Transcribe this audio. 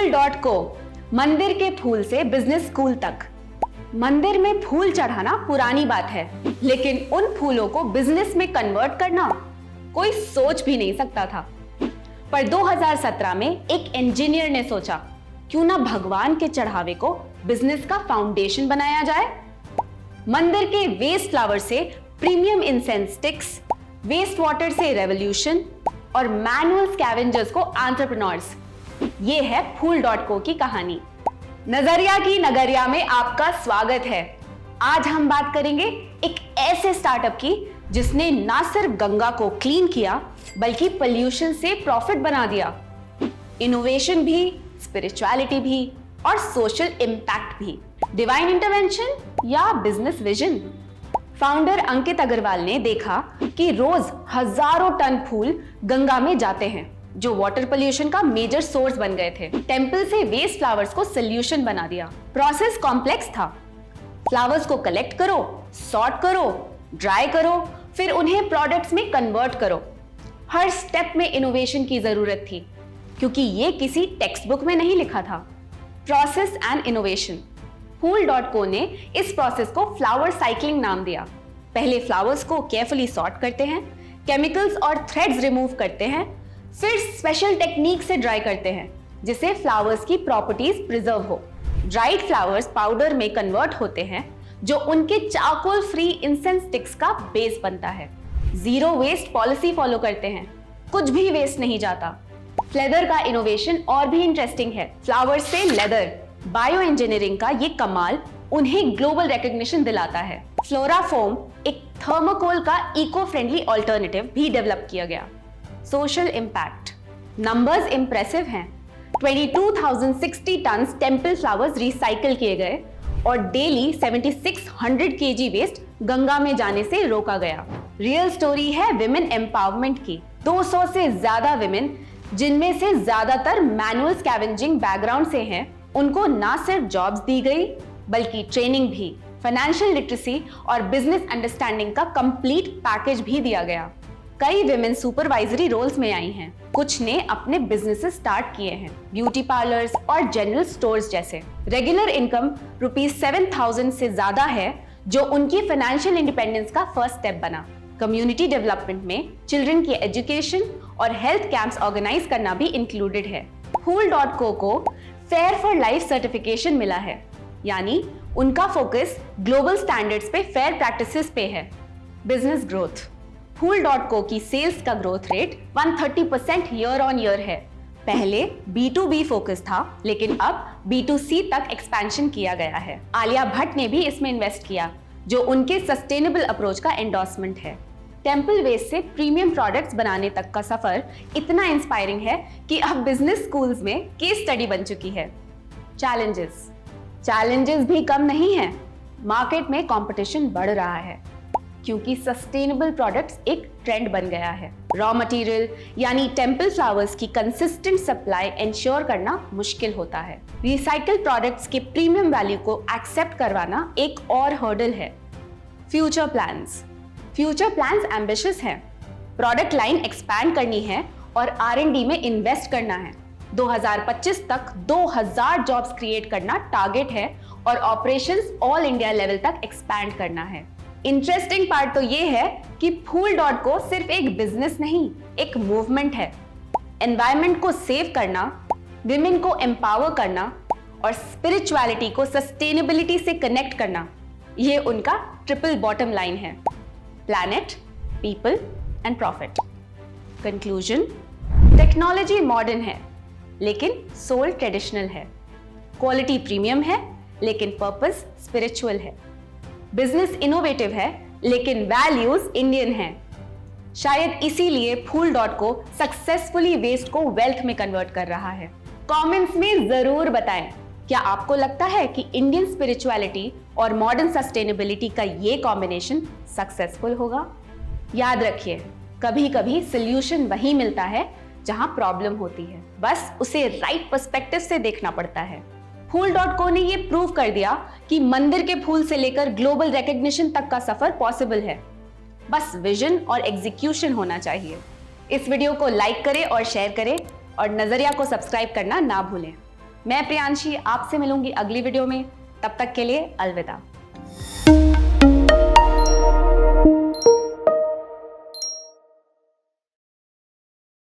Fool.co, मंदिर के फूल से बिजनेस स्कूल तक। मंदिर में फूल चढ़ाना पुरानी बात है, लेकिन उन फूलों को बिजनेस में कन्वर्ट करना कोई सोच भी नहीं सकता था। पर 2017 में एक इंजीनियर ने सोचा, क्यों ना भगवान के चढ़ावे को बिजनेस का फाउंडेशन बनाया जाए। मंदिर के वेस्ट फ्लावर से premium incense sticks, waste water से रेवोल्यूशन और मैनुअल स्कैवेंजर्स को एंटरप्रेन्योर्स। ये है Fool.co की कहानी। नजरिया की नगरिया में आपका स्वागत है। आज हम बात करेंगे एक ऐसे स्टार्टअप की जिसने ना सिर्फ गंगा को क्लीन किया बल्कि पोल्यूशन से प्रॉफिट बना दिया। इनोवेशन भी, स्पिरिचुअलिटी भी और सोशल इंपैक्ट भी। डिवाइन इंटरवेंशन या बिजनेस विजन। फाउंडर अंकित अग्रवाल ने देखा कि रोज हजारों टन फूल गंगा में जाते हैं, जो वाटर पोल्यूशन का मेजर सोर्स बन गए थे। टेंपल से वेस्ट फ्लावर्स को सोल्यूशन बना दिया। प्रोसेस कॉम्प्लेक्स था। फ्लावर्स को कलेक्ट करो, सॉर्ट करो, ड्राई करो, फिर उन्हें प्रोडक्ट्स में कन्वर्ट करो। हर स्टेप में इनोवेशन की जरूरत थी, क्योंकि ये किसी टेक्स्ट बुक में नहीं लिखा था। Process and innovation. Fool.co ने इस प्रोसेस को फ्लावर साइक्लिंग नाम दिया। पहले फ्लावर्स को केयरफुली सॉर्ट करते हैं, केमिकल्स और थ्रेड्स रिमूव करते हैं, फिर स्पेशल टेक्निक से ड्राई करते हैं जिससे फ्लावर्स की प्रॉपर्टीज प्रिजर्व हो। ड्राइड फ्लावर्स पाउडर में कन्वर्ट होते हैं, जो उनके चारकोल फ्री इंसेंस स्टिक्स का बेस बनता है। जीरो वेस्ट पॉलिसी फॉलो करते हैं, कुछ भी वेस्ट नहीं जाता। लेदर का इनोवेशन और भी इंटरेस्टिंग है। फ्लावर से लेदर। बायो इंजीनियरिंग का ये कमाल उन्हें ग्लोबल रिकॉग्निशन दिलाता है। फ्लोरा फोम, एक थर्मोकोल का इको फ्रेंडली ऑल्टरनेटिव भी डेवलप किया गया। Social impact. नंबर्स इंप्रेसिव हैं। 22,060 टन टेंपल फ्लावर्स रिसाइकल किए गए और डेली 7600 kg वेस्ट गंगा में जाने से रोका गया। रियल स्टोरी है विमेन एम्पावरमेंट की। 200 से ज्यादा विमेन, जिनमें से ज्यादातर मैनुअल स्कैवेंजिंग बैकग्राउंड से हैं, उनको ना सिर्फ जॉब्स दी गई बल्कि ट्रेनिंग भी, फाइनेंशियल लिटरेसी और बिजनेस अंडरस्टैंडिंग का कंप्लीट पैकेज भी दिया गया। कई विमेन सुपरवाइजरी रोल्स में आई हैं। कुछ ने अपने बिजनेसेस स्टार्ट किए हैं, ब्यूटी पार्लर्स और जनरल स्टोर्स जैसे। रेगुलर इनकम ₹7,000 से ज्यादा है, जो उनकी फाइनेंशियल इंडिपेंडेंस का फर्स्ट स्टेप बना। कम्युनिटी डेवलपमेंट में चिल्ड्रन की एजुकेशन और हेल्थ कैंप्स ऑर्गेनाइज करना भी इंक्लूडेड है। Fool.co को फेयर फॉर लाइफ सर्टिफिकेशन मिला है, यानी उनका फोकस ग्लोबल स्टैंडर्ड्स पे फेयर प्रैक्टिसेस पे है। Business growth. Fool.co की सेल्स का growth rate 130% year on year है। पहले B2B फोकस था, लेकिन अब B2C तक एक्सपेंशन किया गया है। आलिया भट्ट ने भी इसमें इन्वेस्ट किया, जो उनके सस्टेनेबल अप्रोच का एंडोर्समेंट है। टेंपल वेस्ट से प्रीमियम प्रोडक्ट्स बनाने तक का सफर इतना इंस्पायरिंग है कि अब बिजनेस स्कूल्स में केस स्टडी बन चुकी है। चैलेंजेस भी कम नहीं है। मार्केट में कंपटीशन बढ़ रहा है, क्योंकि सस्टेनेबल प्रोडक्ट्स एक ट्रेंड बन गया है। रॉ मटेरियल यानी टेंपल फ्लावर्स की कंसिस्टेंट सप्लाई इंश्योर करना मुश्किल होता है। रिसाइकल प्रोडक्ट्स के प्रीमियम वैल्यू को एक्सेप्ट करवाना एक और हर्डल है। फ्यूचर प्लान्स एम्बिशियस हैं। प्रोडक्ट लाइन एक्सपैंड करनी है और R&D में इन्वेस्ट करना है। 2025 तक 2000 जॉब्स क्रिएट करना टारगेट है और ऑपरेशंस ऑल इंडिया लेवल तक एक्सपैंड करना है। इंटरेस्टिंग पार्ट तो ये है कि Fool.co सिर्फ एक बिजनेस नहीं, एक मूवमेंट है। एनवायरनमेंट को सेव करना, विमेन को एम्पावर करना और स्पिरिचुअलिटी को सस्टेनेबिलिटी से कनेक्ट करना, ये उनका ट्रिपल बॉटम लाइन है। Planet, people and profit. Conclusion. Technology modern है, लेकिन सोल ट्रेडिशनल है। क्वालिटी प्रीमियम है, लेकिन पर्पस स्पिरिचुअल है। बिजनेस इनोवेटिव है, लेकिन वैल्यूज इंडियन हैं। शायद इसीलिए Fool.co सक्सेसफुली वेस्ट को वेल्थ में कन्वर्ट कर रहा है। कमेंट्स में जरूर बताएं, क्या आपको लगता है कि इंडियन स्पिरिचुअलिटी और मॉडर्न सस्टेनेबिलिटी का ये कॉम्बिनेशन सक्सेसफुल होगा? याद रखिए, कभी कभी सोल्यूशन वही मिलता है जहां प्रॉब्लम होती है, बस उसे राइट पर्सपेक्टिव से देखना पड़ता है। Fool.co ने ये प्रूव कर दिया कि मंदिर के फूल से लेकर ग्लोबल रिकॉग्निशन तक का सफर पॉसिबल है। बस विजन और एग्जीक्यूशन होना चाहिए। इस वीडियो को लाइक करें और शेयर करें और नजरिया को सब्सक्राइब करना ना भूलें। मैं प्रियांशी आपसे मिलूंगी अगली वीडियो में। तब तक के लिए अलविदा।